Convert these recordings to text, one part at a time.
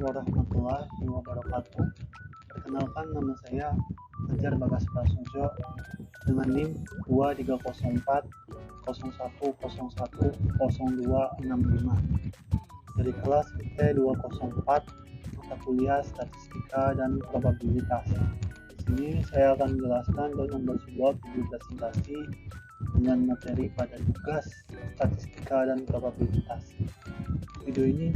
warahmatullahi wabarakatuh. Perkenalkan, nama saya Fajar Bagas Prasojo dengan NIM 230401010265 dari kelas IT204 mata kuliah Statistika dan Probabilitas. Di sini saya akan menjelaskan dan membuat sebuah video presentasi dengan materi pada tugas Statistika dan Probabilitas. Video ini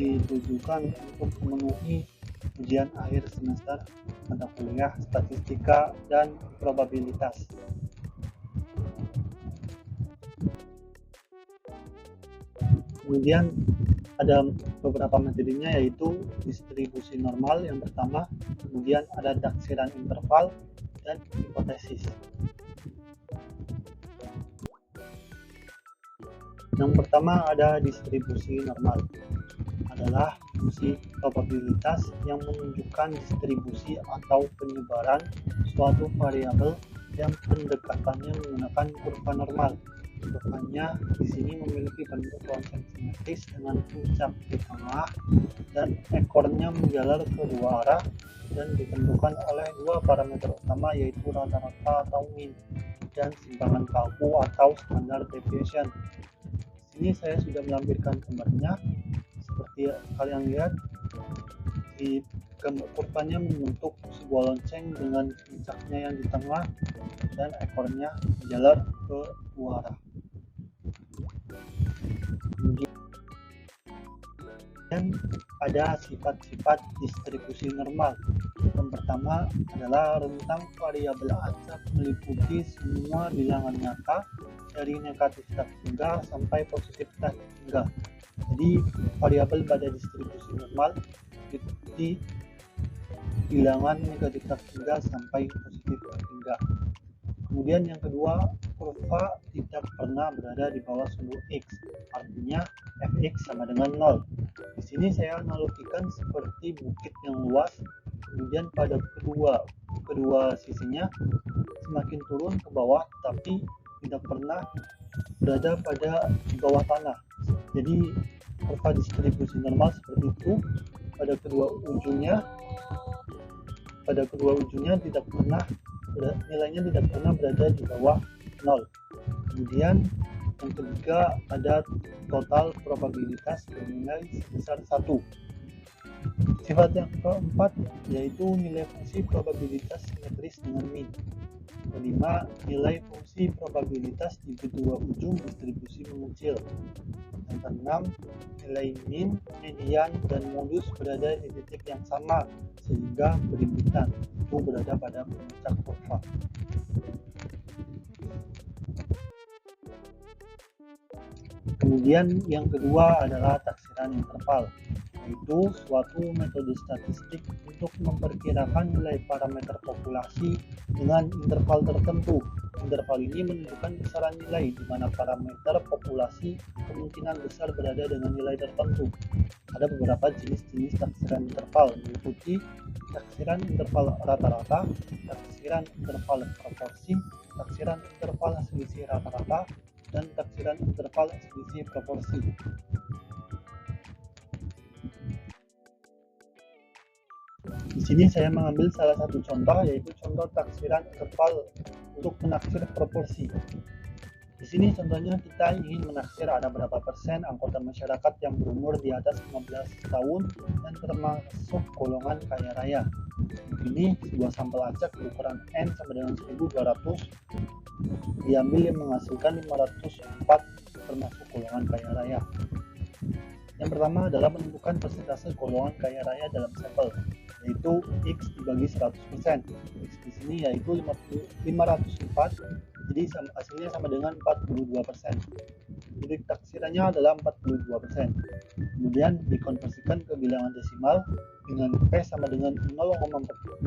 ditujukan untuk memenuhi ujian akhir semester mata kuliah Statistika dan Probabilitas. Kemudian ada beberapa materinya, yaitu distribusi normal yang pertama, kemudian ada taksiran interval dan hipotesis. Yang pertama ada distribusi normal, adalah fungsi probabilitas yang menunjukkan distribusi atau penyebaran suatu variabel yang pendekatannya menggunakan kurva normal. Kurvanya di sini memiliki bentuk lonceng simetris dengan puncak di tengah dan ekornya menjalar ke dua arah dan ditentukan oleh dua parameter utama, yaitu rata-rata atau mean dan simpangan kaku atau standard deviation. Ini saya sudah melampirkan gambarnya. Seperti kalian lihat, di gambar kurvanya membentuk sebuah lonceng dengan puncaknya yang di tengah dan ekornya menjalar ke dua arah. Kemudian ada sifat-sifat distribusi normal. Yang pertama adalah rentang variabel acak meliputi semua bilangan nyata dari negatif tak hingga sampai positif tak hingga. Jadi variabel pada distribusi normal meliputi bilangan negatif tak hingga sampai positif tak hingga. Kemudian yang kedua, kurva tidak pernah berada di bawah sumbu X, artinya fx sama dengan 0. Di sini saya analogikan seperti bukit yang luas, kemudian pada kedua sisinya semakin turun ke bawah, tapi tidak pernah berada di bawah tanah. Jadi kurva distribusi normal seperti itu, pada kedua ujungnya tidak pernah nilainya tidak pernah berada di bawah 0. Kemudian yang ketiga ada total probabilitas bernilai sebesar 1. Sifat yang keempat yaitu nilai fungsi probabilitas simetris dengan mean. Kelima, nilai fungsi probabilitas di kedua ujung distribusi mengecil. Yang keenam, nilai mean, median, dan modus berada di titik yang sama sehingga perimpitan itu berada pada puncak kurva. Kemudian yang kedua adalah taksiran interval, yaitu suatu metode statistik untuk memperkirakan nilai parameter populasi dengan interval tertentu. Interval ini menunjukkan besaran nilai di mana parameter populasi kemungkinan besar berada dengan nilai tertentu. Ada beberapa jenis-jenis taksiran interval, meliputi taksiran interval rata-rata, taksiran interval proporsi, taksiran interval selisih rata-rata, dan taksiran interval selisih proporsi. Di sini saya mengambil salah satu contoh, yaitu contoh taksiran interval untuk menaksir proporsi. Di sini contohnya kita ingin menaksir ada berapa persen anggota masyarakat yang berumur di atas 15 tahun dan termasuk golongan kaya raya. Ini sebuah sampel acak berukuran N sama dengan 1200 diambil yang menghasilkan 504 termasuk golongan kaya raya. Yang pertama adalah menentukan persentase golongan kaya raya dalam sampel, yaitu X dibagi 100%. X di sini yaitu 504, jadi hasilnya sama dengan 42%. Jadi taksirannya adalah 42%. Kemudian dikonversikan ke bilangan desimal dengan P sama dengan 0,42,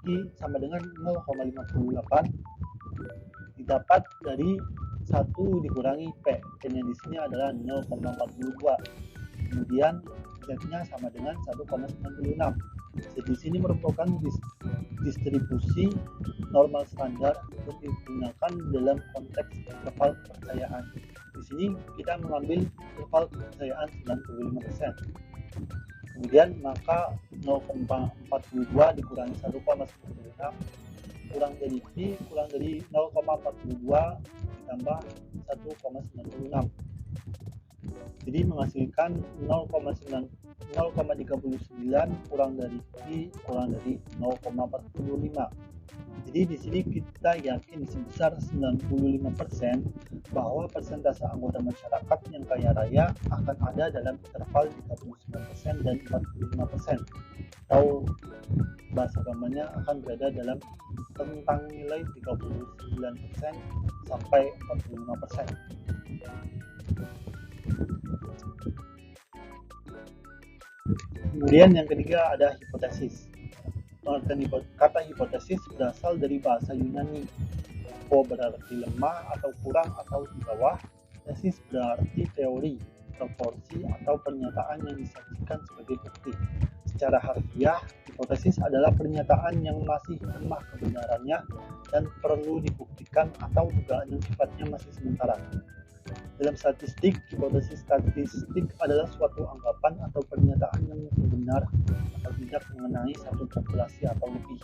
I sama dengan 0,58, didapat dari 1 dikurangi P, P-nya di sini adalah 0,42. Kemudian Z-nya sama dengan 1,96. Jadi di sini merupakan distribusi normal standar untuk digunakan dalam konteks interval kepercayaan. Di sini kita mengambil interval kepercayaan 95%. Kemudian maka 0,42 dikurangi 1,96 kurang dari Pi kurang dari 0,42 ditambah 1,96. Jadi menghasilkan 0,39 kurang dari Pi kurang dari 0,45. Jadi di sini kita yakin sebesar 95% bahwa persentase anggota masyarakat yang kaya raya akan ada dalam interval 39% dan 45%. Atau bahasa gampangnya akan berada dalam tentang nilai 39% sampai 45%. Kemudian yang ketiga ada hipotesis. Kata hipotesis berasal dari bahasa Yunani. Hypo berarti lemah atau kurang atau di bawah. Tesis berarti teori, proporsi atau pernyataan yang disajikan sebagai bukti. Secara harfiah, hipotesis adalah pernyataan yang masih lemah kebenarannya dan perlu dibuktikan atau dugaan yang sifatnya masih sementara. Dalam statistik, hipotesis statistik adalah suatu anggapan atau pernyataan yang benar atau tidak mengenai satu populasi atau lebih.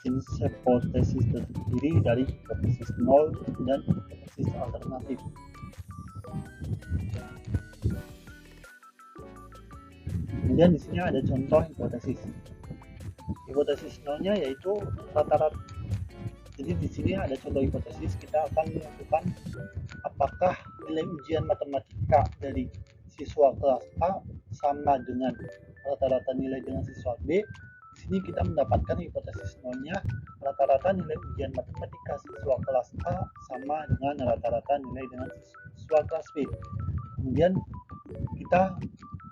Jenis hipotesis terdiri dari hipotesis nol dan hipotesis alternatif. Kemudian di sini ada contoh hipotesis. Hipotesis nolnya yaitu rata-rata. Jadi di sini ada contoh hipotesis, kita akan menentukan apakah nilai ujian matematika dari siswa kelas A sama dengan rata-rata nilai dengan siswa B. Di sini kita mendapatkan hipotesis nolnya, rata-rata nilai ujian matematika siswa kelas A sama dengan rata-rata nilai dengan siswa kelas B. Kemudian kita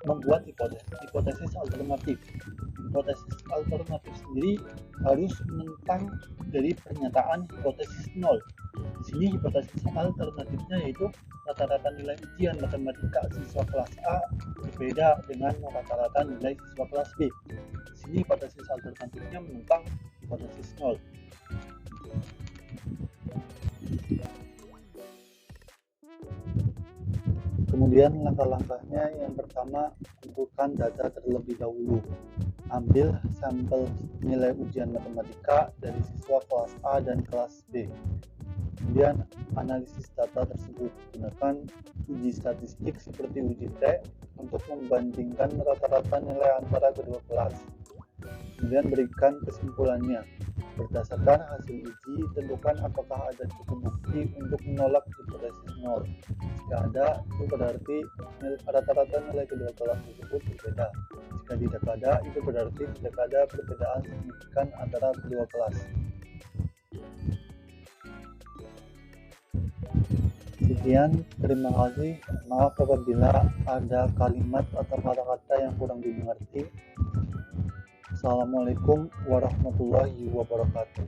membuat hipotesis alternatif. Hipotesis alternatif sendiri harus menentang dari pernyataan hipotesis nol. Di sini hipotesis alternatifnya yaitu rata-rata nilai ujian matematika siswa kelas A berbeda dengan rata-rata nilai siswa kelas B. Di sini hipotesis alternatifnya menentang hipotesis nol. Kemudian langkah-langkahnya, yang pertama, kumpulkan data terlebih dahulu. Ambil sampel nilai ujian matematika dari siswa kelas A dan kelas B. Kemudian analisis data tersebut. Gunakan uji statistik seperti uji T untuk membandingkan rata-rata nilai antara kedua kelas. Kemudian berikan kesimpulannya. Berdasarkan hasil uji, tentukan apakah ada cukup bukti untuk menolak hipotesis nol. Jika ada, itu berarti rata-rata nilai kedua kelas tersebut berbeda. Jika tidak ada, itu berarti tidak ada perbedaan signifikan antara kedua kelas. Sekian, terima kasih. Maaf apabila ada kalimat atau kata-kata yang kurang dimengerti. Assalamualaikum warahmatullahi wabarakatuh.